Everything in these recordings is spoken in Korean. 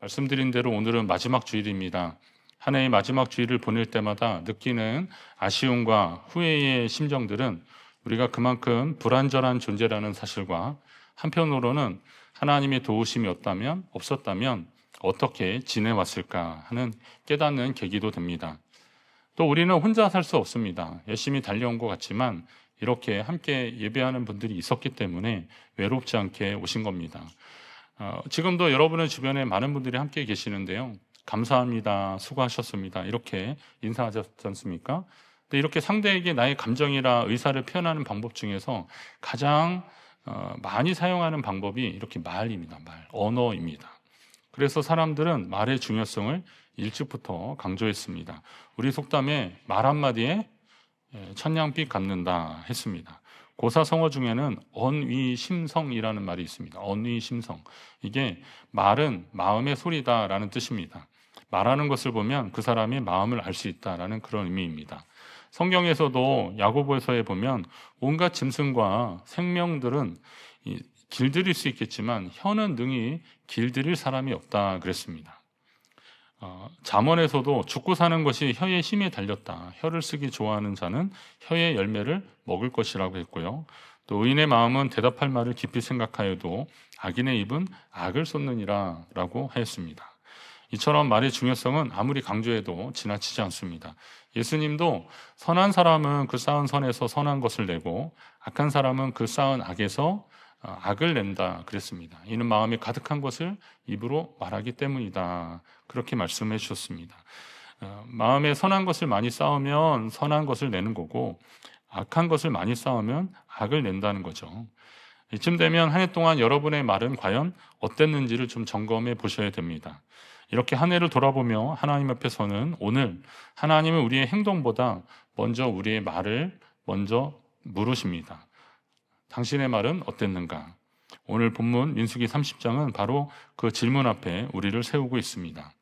말씀드린 대로 오늘은 마지막 주일입니다. 한 해의 마지막 주일을 보낼 때마다 느끼는 아쉬움과 후회의 심정들은 우리가 그만큼 불완전한 존재라는 사실과 한편으로는 하나님의 도우심이 없었다면 어떻게 지내왔을까 하는 깨닫는 계기도 됩니다. 또 우리는 혼자 살 수 없습니다. 열심히 달려온 것 같지만 이렇게 함께 예배하는 분들이 있었기 때문에 외롭지 않게 오신 겁니다. 지금도 여러분의 주변에 많은 분들이 함께 계시는데요. 감사합니다. 수고하셨습니다. 이렇게 인사하셨지 않습니까? 근데 이렇게 상대에게 나의 감정이나 의사를 표현하는 방법 중에서 가장 많이 사용하는 방법이 이렇게 말입니다. 언어입니다. 그래서 사람들은 말의 중요성을 일찍부터 강조했습니다. 우리 속담에 말 한마디에 천냥빚 갚는다 했습니다. 고사성어 중에는 언위심성이라는 말이 있습니다. 언위심성. 이게 말은 마음의 소리다라는 뜻입니다. 말하는 것을 보면 그 사람의 마음을 알 수 있다라는 그런 의미입니다. 성경에서도 야고보서에 보면 온갖 짐승과 생명들은 길들일 수 있겠지만 혀는 능히 길들일 사람이 없다 그랬습니다. 잠언에서도 죽고 사는 것이 혀의 힘에 달렸다. 혀를 쓰기 좋아하는 자는 혀의 열매를 먹을 것이라고 했고요. 또 의인의 마음은 대답할 말을 깊이 생각하여도 악인의 입은 악을 쏟느니라 라고 하였습니다. 이처럼 말의 중요성은 아무리 강조해도 지나치지 않습니다. 예수님도 선한 사람은 그 쌓은 선에서 선한 것을 내고 악한 사람은 그 쌓은 악에서 악을 낸다 그랬습니다. 이는 마음에 가득한 것을 입으로 말하기 때문이다. 그렇게 말씀해 주셨습니다. 마음에 선한 것을 많이 쌓으면 선한 것을 내는 거고 악한 것을 많이 쌓으면 악을 낸다는 거죠. 이쯤 되면 한 해 동안 여러분의 말은 과연 어땠는지를 좀 점검해 보셔야 됩니다. 이렇게 한 해를 돌아보며 하나님 앞에서는 오늘 하나님은 우리의 행동보다 먼저 우리의 말을 먼저 물으십니다. 당신의 말은 어땠는가? 오늘 본문 민수기 30장은 바로 그 질문 앞에 우리를 세우고 있습니다.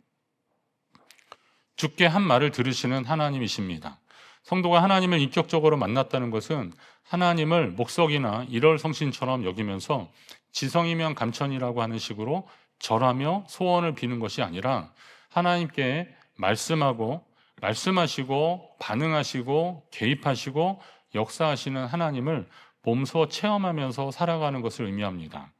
주께 한 말을 들으시는 하나님이십니다. 성도가 하나님을 인격적으로 만났다는 것은 하나님을 목석이나 일월성신처럼 여기면서 지성이면 감천이라고 하는 식으로 절하며 소원을 비는 것이 아니라 하나님께 말씀하시고 반응하시고 개입하시고 역사하시는 하나님을 몸소 체험하면서 살아가는 것을 의미합니다.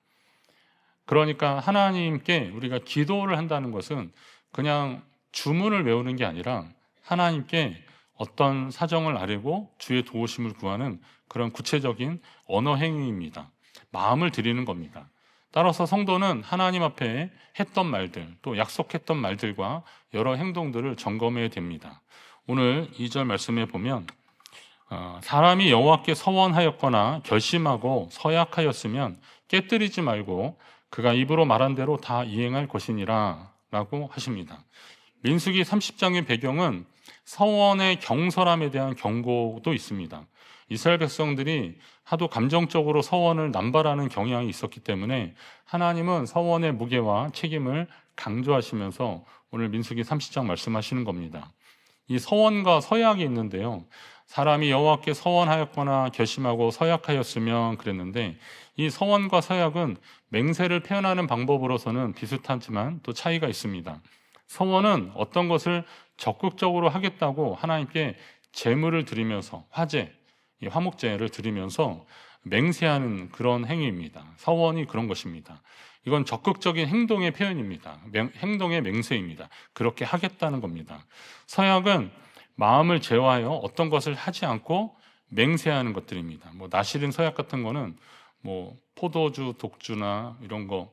그러니까 하나님께 우리가 기도를 한다는 것은 그냥 주문을 외우는 게 아니라 하나님께 어떤 사정을 아뢰고 주의 도우심을 구하는 그런 구체적인 언어 행위입니다. 마음을 드리는 겁니다. 따라서 성도는 하나님 앞에 했던 말들, 또 약속했던 말들과 여러 행동들을 점검해야 됩니다. 오늘 2절 말씀에 보면 사람이 여호와께 서원하였거나 결심하고 서약하였으면 깨뜨리지 말고 그가 입으로 말한 대로 다 이행할 것이니라 라고 하십니다. 민수기 30장의 배경은 서원의 경솔함에 대한 경고도 있습니다. 이스라엘 백성들이 하도 감정적으로 서원을 남발하는 경향이 있었기 때문에 하나님은 서원의 무게와 책임을 강조하시면서 오늘 민수기 30장 말씀하시는 겁니다. 이 서원과 서약이 있는데요. 사람이 여호와께 서원하였거나 결심하고 서약하였으면 그랬는데 이 서원과 서약은 맹세를 표현하는 방법으로서는 비슷하지만 또 차이가 있습니다. 서원은 어떤 것을 적극적으로 하겠다고 하나님께 제물을 드리면서 화목제를 드리면서 맹세하는 그런 행위입니다. 서원이 그런 것입니다. 이건 적극적인 행동의 표현입니다. 행동의 맹세입니다. 그렇게 하겠다는 겁니다. 서약은 마음을 제어하여 어떤 것을 하지 않고 맹세하는 것들입니다. 나시린 서약 같은 거는 포도주, 독주나 이런 거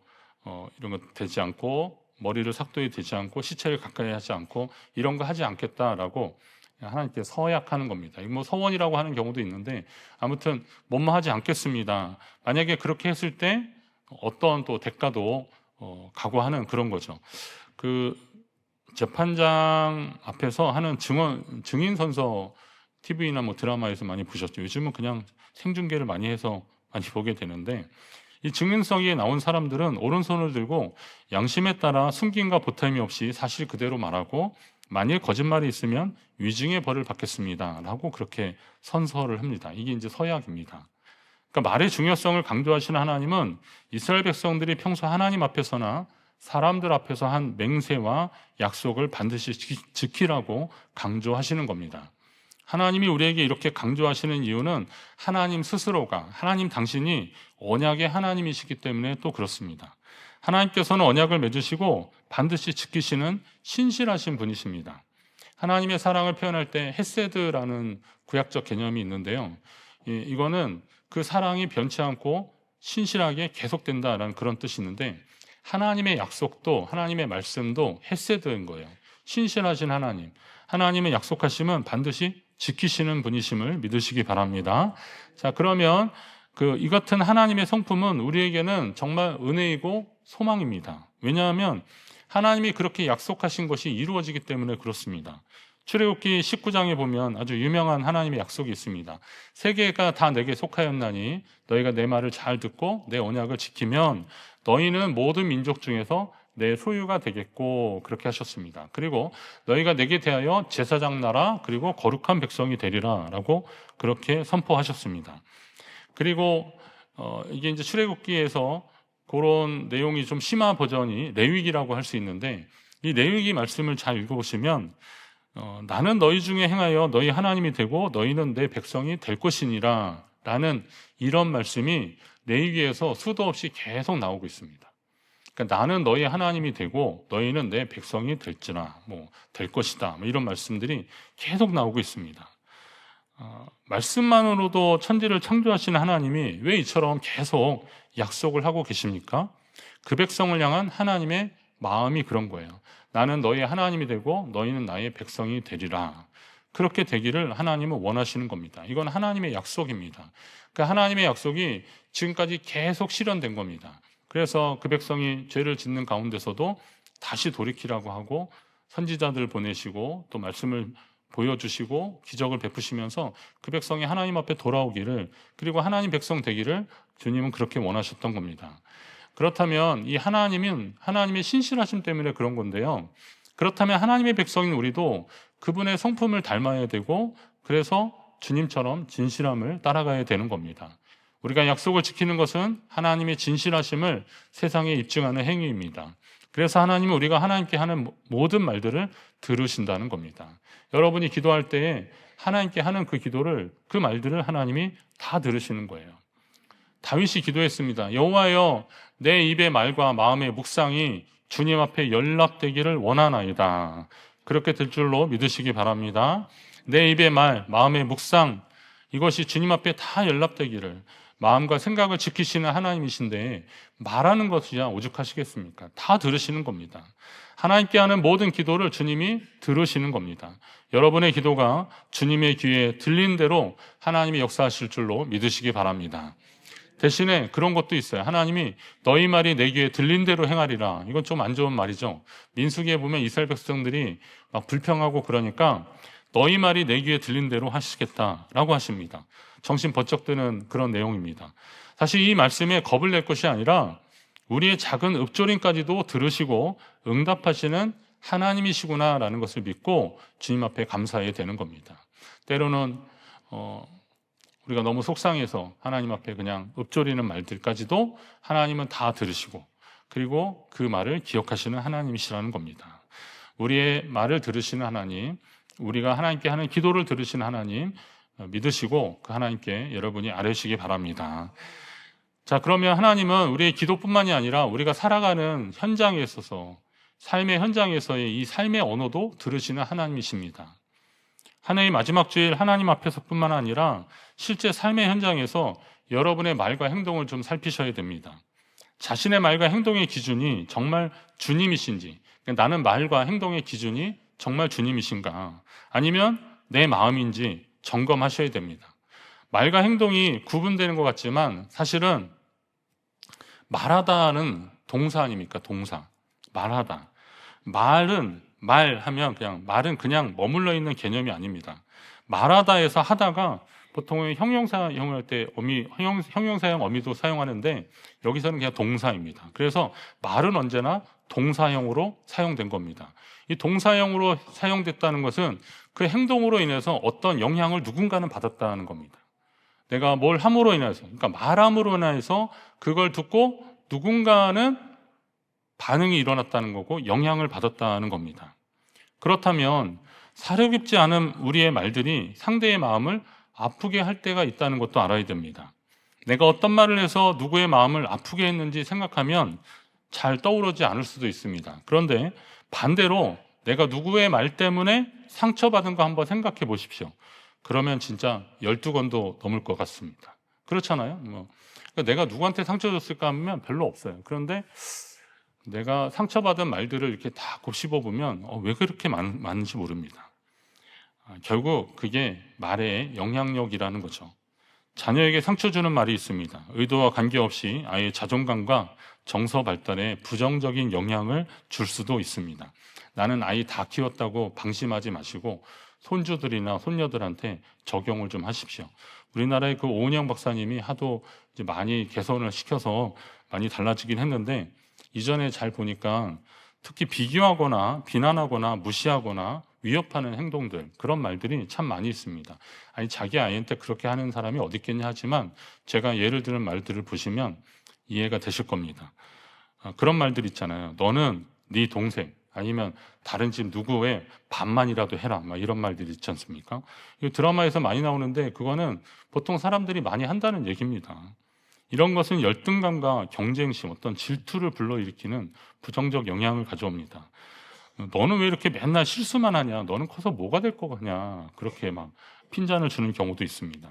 되지 않고 머리를 삭도에 대지 않고 시체를 가까이 하지 않고 이런 거 하지 않겠다라고 하나님께 서약하는 겁니다. 서원이라고 하는 경우도 있는데 아무튼 뭐뭐 하지 않겠습니다. 만약에 그렇게 했을 때 어떤 또 대가도 각오하는 그런 거죠. 그 재판장 앞에서 하는 증인 선서 TV나 드라마에서 많이 보셨죠. 요즘은 그냥 생중계를 많이 해서 많이 보게 되는데 이 증인석에 나온 사람들은 오른손을 들고 양심에 따라 숨김과 보탬이 없이 사실 그대로 말하고 만일 거짓말이 있으면 위증의 벌을 받겠습니다 라고 그렇게 선서를 합니다. 이게 이제 서약입니다. 그러니까 말의 중요성을 강조하시는 하나님은 이스라엘 백성들이 평소 하나님 앞에서나 사람들 앞에서 한 맹세와 약속을 반드시 지키라고 강조하시는 겁니다. 하나님이 우리에게 이렇게 강조하시는 이유는 하나님 스스로가, 하나님 당신이 언약의 하나님이시기 때문에 또 그렇습니다. 하나님께서는 언약을 맺으시고 반드시 지키시는 신실하신 분이십니다. 하나님의 사랑을 표현할 때 헤세드라는 구약적 개념이 있는데요. 이거는 그 사랑이 변치 않고 신실하게 계속된다라는 그런 뜻이 있는데, 하나님의 약속도 하나님의 말씀도 헤세드인 거예요. 신실하신 하나님, 하나님의 약속하심은 반드시 지키시는 분이심을 믿으시기 바랍니다. 자, 그러면 이 같은 하나님의 성품은 우리에게는 정말 은혜이고 소망입니다. 왜냐하면 하나님이 그렇게 약속하신 것이 이루어지기 때문에 그렇습니다. 출애굽기 19장에 보면 아주 유명한 하나님의 약속이 있습니다. 세계가 다 내게 속하였나니 너희가 내 말을 잘 듣고 내 언약을 지키면 너희는 모든 민족 중에서 내 소유가 되겠고, 그렇게 하셨습니다. 그리고 너희가 내게 대하여 제사장 나라 그리고 거룩한 백성이 되리라 라고 그렇게 선포하셨습니다. 그리고 이게 이제 출애굽기에서 그런 내용이 좀 심화 버전이 레위기라고 할 수 있는데, 이 레위기 말씀을 잘 읽어보시면 나는 너희 중에 행하여 너희 하나님이 되고 너희는 내 백성이 될 것이니라 라는 이런 말씀이 레위기에서 수도 없이 계속 나오고 있습니다. 그러니까 나는 너희 하나님이 되고 너희는 내 백성이 될지라, 될 것이다, 이런 말씀들이 계속 나오고 있습니다. 말씀만으로도 천지를 창조하시는 하나님이 왜 이처럼 계속 약속을 하고 계십니까? 그 백성을 향한 하나님의 마음이 그런 거예요. 나는 너희의 하나님이 되고 너희는 나의 백성이 되리라. 그렇게 되기를 하나님은 원하시는 겁니다. 이건 하나님의 약속입니다. 그 하나님의 약속이 지금까지 계속 실현된 겁니다. 그래서 그 백성이 죄를 짓는 가운데서도 다시 돌이키라고 하고 선지자들 보내시고 또 말씀을 보여주시고 기적을 베푸시면서 그 백성이 하나님 앞에 돌아오기를, 그리고 하나님 백성 되기를 주님은 그렇게 원하셨던 겁니다. 그렇다면 이 하나님은 하나님의 신실하심 때문에 그런 건데요. 그렇다면 하나님의 백성인 우리도 그분의 성품을 닮아야 되고, 그래서 주님처럼 진실함을 따라가야 되는 겁니다. 우리가 약속을 지키는 것은 하나님의 진실하심을 세상에 입증하는 행위입니다. 그래서 하나님은 우리가 하나님께 하는 모든 말들을 들으신다는 겁니다. 여러분이 기도할 때에 하나님께 하는 그 기도를, 그 말들을 하나님이 다 들으시는 거예요. 다윗이 기도했습니다. 여호와여, 내 입의 말과 마음의 묵상이 주님 앞에 연락되기를 원하나이다. 그렇게 될 줄로 믿으시기 바랍니다. 내 입의 말, 마음의 묵상, 이것이 주님 앞에 다 연락되기를, 마음과 생각을 지키시는 하나님이신데 말하는 것이야 오죽하시겠습니까? 다 들으시는 겁니다. 하나님께 하는 모든 기도를 주님이 들으시는 겁니다. 여러분의 기도가 주님의 귀에 들린 대로 하나님이 역사하실 줄로 믿으시기 바랍니다. 대신에 그런 것도 있어요. 하나님이 너희 말이 내 귀에 들린 대로 행하리라. 이건 좀 안 좋은 말이죠. 민수기에 보면 이스라엘 백성들이 막 불평하고 그러니까 너희 말이 내 귀에 들린 대로 하시겠다라고 하십니다. 정신 번쩍 드는 그런 내용입니다. 사실 이 말씀에 겁을 낼 것이 아니라 우리의 작은 읍조림까지도 들으시고 응답하시는 하나님이시구나라는 것을 믿고 주님 앞에 감사해야 되는 겁니다. 때로는 우리가 너무 속상해서 하나님 앞에 그냥 읊조리는 말들까지도 하나님은 다 들으시고, 그리고 그 말을 기억하시는 하나님이시라는 겁니다. 우리의 말을 들으시는 하나님, 우리가 하나님께 하는 기도를 들으시는 하나님 믿으시고 그 하나님께 여러분이 아뢰시기 바랍니다. 자, 그러면 하나님은 우리의 기도뿐만이 아니라 우리가 살아가는 현장에 있어서, 삶의 현장에서의 이 삶의 언어도 들으시는 하나님이십니다. 한 해의 마지막 주일 하나님 앞에서뿐만 아니라 실제 삶의 현장에서 여러분의 말과 행동을 좀 살피셔야 됩니다. 자신의 말과 행동의 기준이 정말 주님이신지, 나는 말과 행동의 기준이 정말 주님이신가, 아니면 내 마음인지 점검하셔야 됩니다. 말과 행동이 구분되는 것 같지만 사실은 말하다는 동사 아닙니까? 동사. 말하다. 말은 그냥 머물러 있는 개념이 아닙니다. 말하다에서 하다가 보통 형용사형을 할 때 형용사형 어미도 사용하는데 여기서는 그냥 동사입니다. 그래서 말은 언제나 동사형으로 사용된 겁니다. 이 동사형으로 사용됐다는 것은 그 행동으로 인해서 어떤 영향을 누군가는 받았다는 겁니다. 내가 뭘 함으로 인해서, 그러니까 말함으로 인해서 그걸 듣고 누군가는 반응이 일어났다는 거고 영향을 받았다는 겁니다. 그렇다면 사려 깊지 않은 우리의 말들이 상대의 마음을 아프게 할 때가 있다는 것도 알아야 됩니다. 내가 어떤 말을 해서 누구의 마음을 아프게 했는지 생각하면 잘 떠오르지 않을 수도 있습니다. 그런데 반대로 내가 누구의 말 때문에 상처받은 거 한번 생각해 보십시오. 그러면 진짜 12권도 넘을 것 같습니다. 그렇잖아요. 그러니까 내가 누구한테 상처 줬을까 하면 별로 없어요. 그런데 내가 상처받은 말들을 이렇게 다 곱씹어 보면 왜 그렇게 많은지 모릅니다. 결국 그게 말의 영향력이라는 거죠. 자녀에게 상처 주는 말이 있습니다. 의도와 관계없이 아이의 자존감과 정서 발달에 부정적인 영향을 줄 수도 있습니다. 나는 아이 다 키웠다고 방심하지 마시고 손주들이나 손녀들한테 적용을 좀 하십시오. 우리나라의 그 오은영 박사님이 하도 이제 많이 개선을 시켜서 많이 달라지긴 했는데, 이전에 잘 보니까 특히 비교하거나 비난하거나 무시하거나 위협하는 행동들, 그런 말들이 참 많이 있습니다. 아니, 자기 아이한테 그렇게 하는 사람이 어디 있겠냐 하지만 제가 예를 드는 말들을 보시면 이해가 되실 겁니다. 그런 말들 있잖아요. 너는 네 동생 아니면 다른 집 누구의 반만이라도 해라, 막 이런 말들이 있지 않습니까? 이 드라마에서 많이 나오는데 그거는 보통 사람들이 많이 한다는 얘기입니다. 이런 것은 열등감과 경쟁심, 어떤 질투를 불러일으키는 부정적 영향을 가져옵니다. 너는 왜 이렇게 맨날 실수만 하냐? 너는 커서 뭐가 될 거 같냐? 그렇게 막 핀잔을 주는 경우도 있습니다.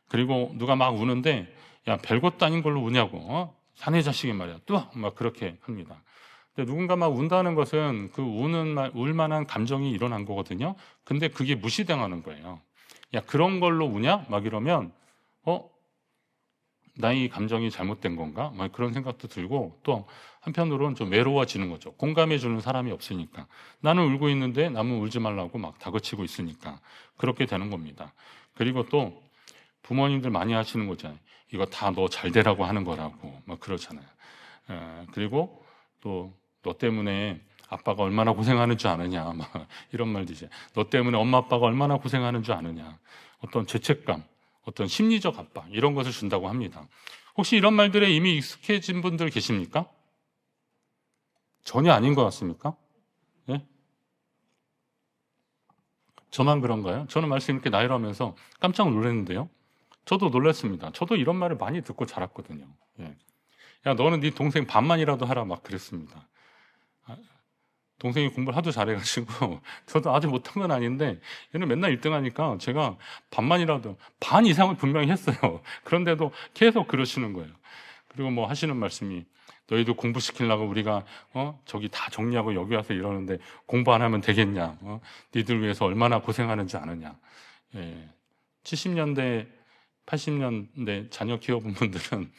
그리고 누가 막 우는데, 야, 별것도 아닌 걸로 우냐고, 사내 자식이 말이야, 또 막 그렇게 합니다. 근데 누군가 막 운다는 것은 그 울 만한 감정이 일어난 거거든요. 근데 그게 무시당하는 거예요. 야, 그런 걸로 우냐? 막 이러면 나의 감정이 잘못된 건가? 막 그런 생각도 들고, 또 한편으로는 좀 외로워지는 거죠. 공감해 주는 사람이 없으니까. 나는 울고 있는데 남은 울지 말라고 막 다그치고 있으니까 그렇게 되는 겁니다. 그리고 또 부모님들 많이 하시는 거잖아요. 이거 다 너 잘 되라고 하는 거라고 막 그러잖아요. 그리고 또 너 때문에 아빠가 얼마나 고생하는 줄 아느냐, 막 이런 말들이죠. 너 때문에 엄마 아빠가 얼마나 고생하는 줄 아느냐. 어떤 죄책감, 어떤 심리적 압박, 이런 것을 준다고 합니다. 혹시 이런 말들에 이미 익숙해진 분들 계십니까? 전혀 아닌 것 같습니까? 예? 저만 그런가요? 저는 말씀 이렇게 나열하면서 깜짝 놀랐는데요. 저도 놀랐습니다. 저도 이런 말을 많이 듣고 자랐거든요. 예. 야, 너는 네 동생 반만이라도 하라, 막 그랬습니다. 동생이 공부를 하도 잘해가지고 저도 아주 못한 건 아닌데 얘는 맨날 1등 하니까 제가 반만이라도, 반 이상을 분명히 했어요. 그런데도 계속 그러시는 거예요. 그리고 뭐 하시는 말씀이, 너희도 공부시키려고 우리가 저기 다 정리하고 여기 와서 이러는데 공부 안 하면 되겠냐, 니들 위해서 얼마나 고생하는지 아느냐. 예. 70년대 80년대 자녀 키워본 분들은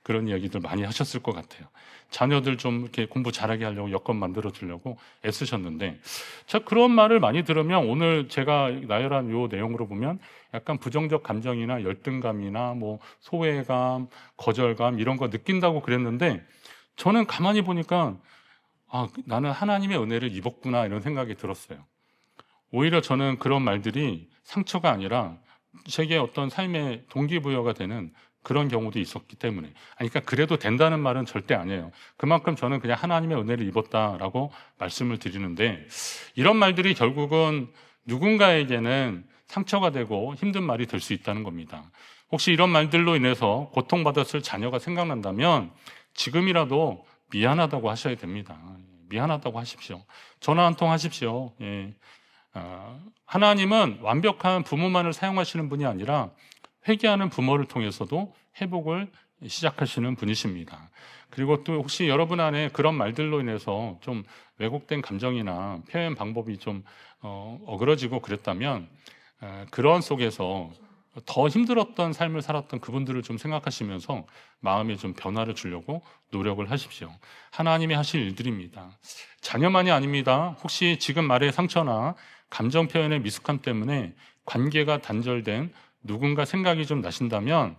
그런 이야기들 많이 하셨을 것 같아요. 자녀들 좀 이렇게 공부 잘하게 하려고 여건 만들어 주려고 애쓰셨는데, 자, 그런 말을 많이 들으면 오늘 제가 나열한 요 내용으로 보면 약간 부정적 감정이나 열등감이나 뭐 소외감, 거절감 이런 거 느낀다고 그랬는데, 저는 가만히 보니까 나는 하나님의 은혜를 입었구나, 이런 생각이 들었어요. 오히려 저는 그런 말들이 상처가 아니라 제게 어떤 삶의 동기부여가 되는 그런 경우도 있었기 때문에. 그러니까 그래도 된다는 말은 절대 아니에요. 그만큼 저는 그냥 하나님의 은혜를 입었다라고 말씀을 드리는데, 이런 말들이 결국은 누군가에게는 상처가 되고 힘든 말이 될 수 있다는 겁니다. 혹시 이런 말들로 인해서 고통받았을 자녀가 생각난다면 지금이라도 미안하다고 하셔야 됩니다. 미안하다고 하십시오. 전화 한 통 하십시오. 예. 하나님은 완벽한 부모만을 사용하시는 분이 아니라 회개하는 부모를 통해서도 회복을 시작하시는 분이십니다. 그리고 또 혹시 여러분 안에 그런 말들로 인해서 좀 왜곡된 감정이나 표현 방법이 좀 어그러지고 그랬다면, 그런 속에서 더 힘들었던 삶을 살았던 그분들을 좀 생각하시면서 마음에 좀 변화를 주려고 노력을 하십시오. 하나님이 하실 일들입니다. 자녀만이 아닙니다. 혹시 지금 말의 상처나 감정 표현의 미숙함 때문에 관계가 단절된 누군가 생각이 좀 나신다면,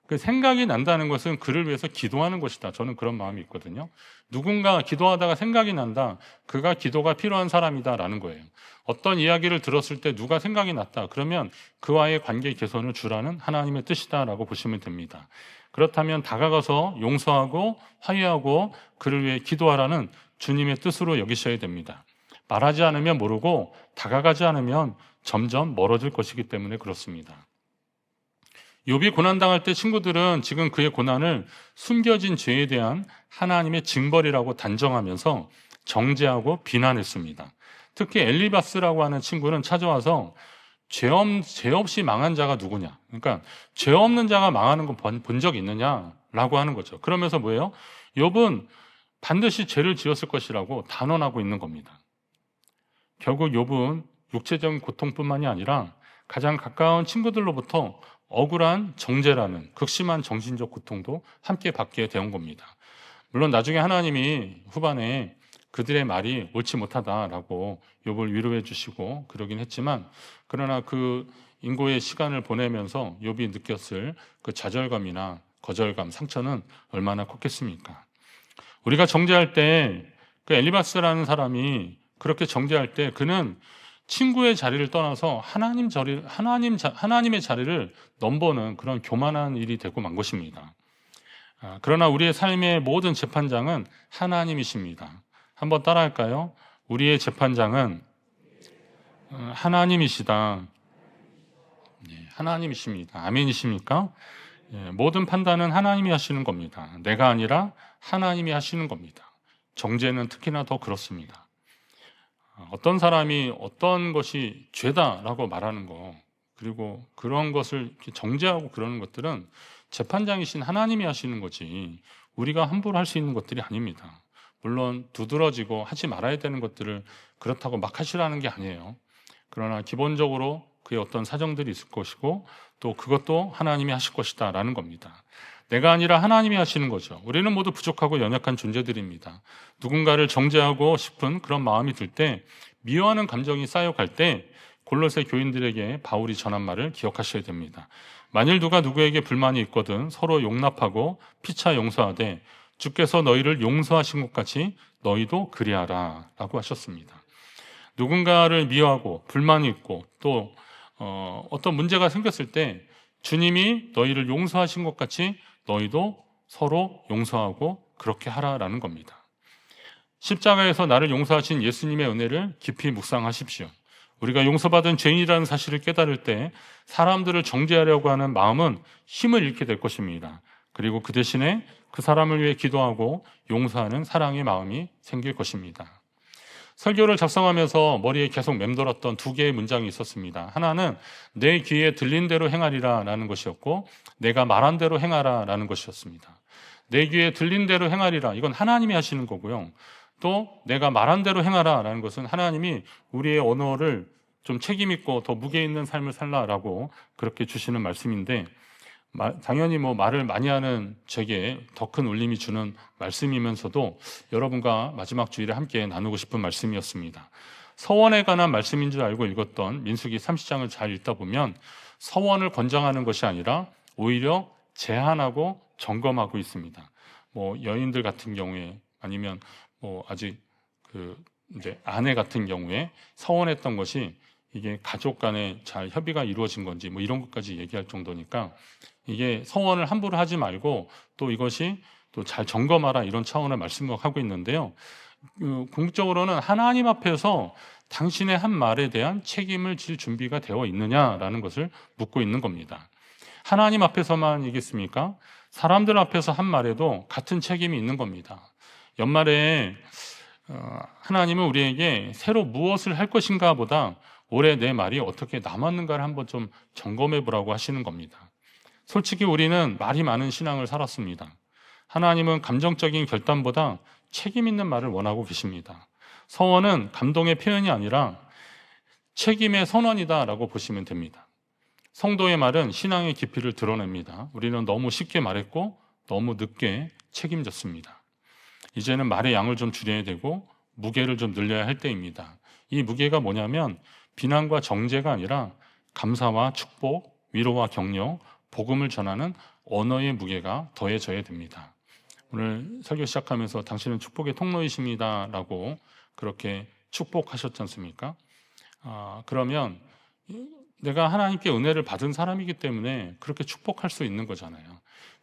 그 생각이 난다는 것은 그를 위해서 기도하는 것이다. 저는 그런 마음이 있거든요. 누군가 기도하다가 생각이 난다. 그가 기도가 필요한 사람이다라는 거예요. 어떤 이야기를 들었을 때 누가 생각이 났다. 그러면 그와의 관계 개선을 주라는 하나님의 뜻이다라고 보시면 됩니다. 그렇다면 다가가서 용서하고 화해하고 그를 위해 기도하라는 주님의 뜻으로 여기셔야 됩니다. 말하지 않으면 모르고 다가가지 않으면 점점 멀어질 것이기 때문에 그렇습니다. 욥이 고난당할 때 친구들은 지금 그의 고난을 숨겨진 죄에 대한 하나님의 징벌이라고 단정하면서 정죄하고 비난했습니다. 특히 엘리바스라고 하는 친구는 찾아와서 죄 없이 망한 자가 누구냐? 그러니까 죄 없는 자가 망하는 거 본 적 있느냐라고 하는 거죠. 그러면서 뭐예요? 욥은 반드시 죄를 지었을 것이라고 단언하고 있는 겁니다. 결국 욥은 육체적인 고통뿐만이 아니라 가장 가까운 친구들로부터 억울한 정죄라는 극심한 정신적 고통도 함께 받게 되온 겁니다. 물론 나중에 하나님이 후반에 그들의 말이 옳지 못하다라고 욥을 위로해 주시고 그러긴 했지만, 그러나 그 인고의 시간을 보내면서 욥이 느꼈을 그 좌절감이나 거절감, 상처는 얼마나 컸겠습니까? 우리가 정죄할 때 그 엘리바스라는 사람이 그렇게 정죄할 때 그는 친구의 자리를 떠나서 하나님의 자리를 넘보는 그런 교만한 일이 되고 만 것입니다. 그러나 우리의 삶의 모든 재판장은 하나님이십니다. 한번 따라할까요? 우리의 재판장은 하나님이시다. 하나님이십니다. 아멘이십니까? 모든 판단은 하나님이 하시는 겁니다. 내가 아니라 하나님이 하시는 겁니다. 정죄는 특히나 더 그렇습니다. 어떤 사람이 어떤 것이 죄다라고 말하는 거, 그리고 그런 것을 정죄하고 그러는 것들은 재판장이신 하나님이 하시는 거지 우리가 함부로 할 수 있는 것들이 아닙니다. 물론 두드러지고 하지 말아야 되는 것들을 그렇다고 막 하시라는 게 아니에요. 그러나 기본적으로 그의 어떤 사정들이 있을 것이고 또 그것도 하나님이 하실 것이다 라는 겁니다. 내가 아니라 하나님이 하시는 거죠. 우리는 모두 부족하고 연약한 존재들입니다. 누군가를 정죄하고 싶은 그런 마음이 들 때, 미워하는 감정이 쌓여갈 때 골로새 교인들에게 바울이 전한 말을 기억하셔야 됩니다. 만일 누가 누구에게 불만이 있거든 서로 용납하고 피차 용서하되 주께서 너희를 용서하신 것 같이 너희도 그리하라 라고 하셨습니다. 누군가를 미워하고 불만이 있고 또 어떤 문제가 생겼을 때 주님이 너희를 용서하신 것 같이 너희도 서로 용서하고 그렇게 하라라는 겁니다. 십자가에서 나를 용서하신 예수님의 은혜를 깊이 묵상하십시오. 우리가 용서받은 죄인이라는 사실을 깨달을 때 사람들을 정죄하려고 하는 마음은 힘을 잃게 될 것입니다. 그리고 그 대신에 그 사람을 위해 기도하고 용서하는 사랑의 마음이 생길 것입니다. 설교를 작성하면서 머리에 계속 맴돌았던 두 개의 문장이 있었습니다. 하나는 내 귀에 들린 대로 행하리라 라는 것이었고, 내가 말한 대로 행하라 라는 것이었습니다. 내 귀에 들린 대로 행하리라, 이건 하나님이 하시는 거고요. 또 내가 말한 대로 행하라 라는 것은 하나님이 우리의 언어를 좀 책임있고 더 무게 있는 삶을 살라라고 그렇게 주시는 말씀인데, 당연히 말을 많이 하는 제게 더 큰 울림이 주는 말씀이면서도 여러분과 마지막 주일에 함께 나누고 싶은 말씀이었습니다. 서원에 관한 말씀인 줄 알고 읽었던 민수기 30장을 잘 읽다 보면 서원을 권장하는 것이 아니라 오히려 제한하고 점검하고 있습니다. 여인들 같은 경우에, 아니면 아직 이제 아내 같은 경우에 서원했던 것이 이게 가족 간에 잘 협의가 이루어진 건지 이런 것까지 얘기할 정도니까, 이게 서원을 함부로 하지 말고 또 이것이 또 잘 점검하라, 이런 차원의 말씀을 하고 있는데요. 궁극적으로는 하나님 앞에서 당신의 한 말에 대한 책임을 질 준비가 되어 있느냐라는 것을 묻고 있는 겁니다. 하나님 앞에서만 이겠습니까? 사람들 앞에서 한 말에도 같은 책임이 있는 겁니다. 연말에 하나님은 우리에게 새로 무엇을 할 것인가 보다 올해 내 말이 어떻게 남았는가를 한번 좀 점검해 보라고 하시는 겁니다. 솔직히 우리는 말이 많은 신앙을 살았습니다. 하나님은 감정적인 결단보다 책임 있는 말을 원하고 계십니다. 서원은 감동의 표현이 아니라 책임의 선언이다라고 보시면 됩니다. 성도의 말은 신앙의 깊이를 드러냅니다. 우리는 너무 쉽게 말했고 너무 늦게 책임졌습니다. 이제는 말의 양을 좀 줄여야 되고 무게를 좀 늘려야 할 때입니다. 이 무게가 뭐냐면 비난과 정죄가 아니라 감사와 축복, 위로와 격려, 복음을 전하는 언어의 무게가 더해져야 됩니다. 오늘 설교 시작하면서 당신은 축복의 통로이십니다 라고 그렇게 축복하셨지 않습니까? 그러면 내가 하나님께 은혜를 받은 사람이기 때문에 그렇게 축복할 수 있는 거잖아요.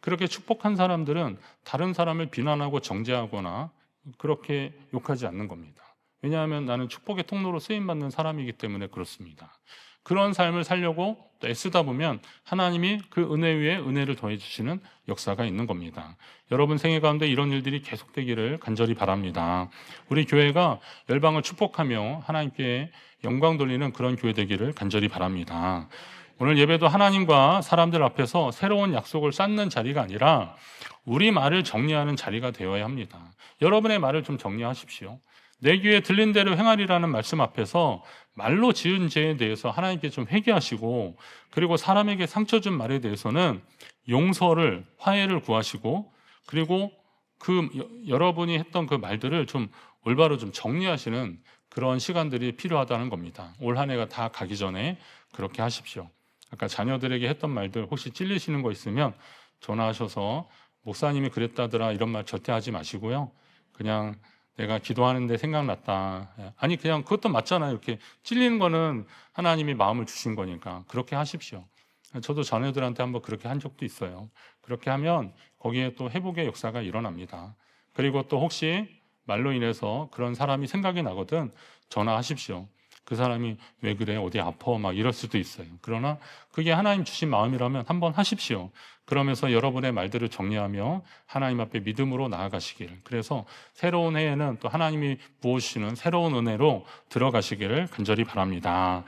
그렇게 축복한 사람들은 다른 사람을 비난하고 정죄하거나 그렇게 욕하지 않는 겁니다. 왜냐하면 나는 축복의 통로로 쓰임받는 사람이기 때문에 그렇습니다. 그런 삶을 살려고 또 애쓰다 보면 하나님이 그 은혜 위에 은혜를 더해 주시는 역사가 있는 겁니다. 여러분 생애 가운데 이런 일들이 계속되기를 간절히 바랍니다. 우리 교회가 열방을 축복하며 하나님께 영광 돌리는 그런 교회 되기를 간절히 바랍니다. 오늘 예배도 하나님과 사람들 앞에서 새로운 약속을 쌓는 자리가 아니라 우리 말을 정리하는 자리가 되어야 합니다. 여러분의 말을 좀 정리하십시오. 내 귀에 들린 대로 행하리라는 말씀 앞에서 말로 지은 죄에 대해서 하나님께 좀 회개하시고, 그리고 사람에게 상처 준 말에 대해서는 용서를, 화해를 구하시고, 그리고 여러분이 했던 그 말들을 좀 올바로 좀 정리하시는 그런 시간들이 필요하다는 겁니다. 올 한 해가 다 가기 전에 그렇게 하십시오. 아까 자녀들에게 했던 말들 혹시 찔리시는 거 있으면 전화하셔서 목사님이 그랬다더라 이런 말 절대 하지 마시고요. 그냥 내가 기도하는데 생각났다. 아니 그냥 그것도 맞잖아요. 이렇게 찔리는 거는 하나님이 마음을 주신 거니까 그렇게 하십시오. 저도 자녀들한테 한번 그렇게 한 적도 있어요. 그렇게 하면 거기에 또 회복의 역사가 일어납니다. 그리고 또 혹시 말로 인해서 그런 사람이 생각이 나거든 전화하십시오. 그 사람이 왜 그래? 어디 아파? 막 이럴 수도 있어요. 그러나 그게 하나님 주신 마음이라면 한번 하십시오. 그러면서 여러분의 말들을 정리하며 하나님 앞에 믿음으로 나아가시길. 그래서 새로운 해에는 또 하나님이 부어주시는 새로운 은혜로 들어가시기를 간절히 바랍니다.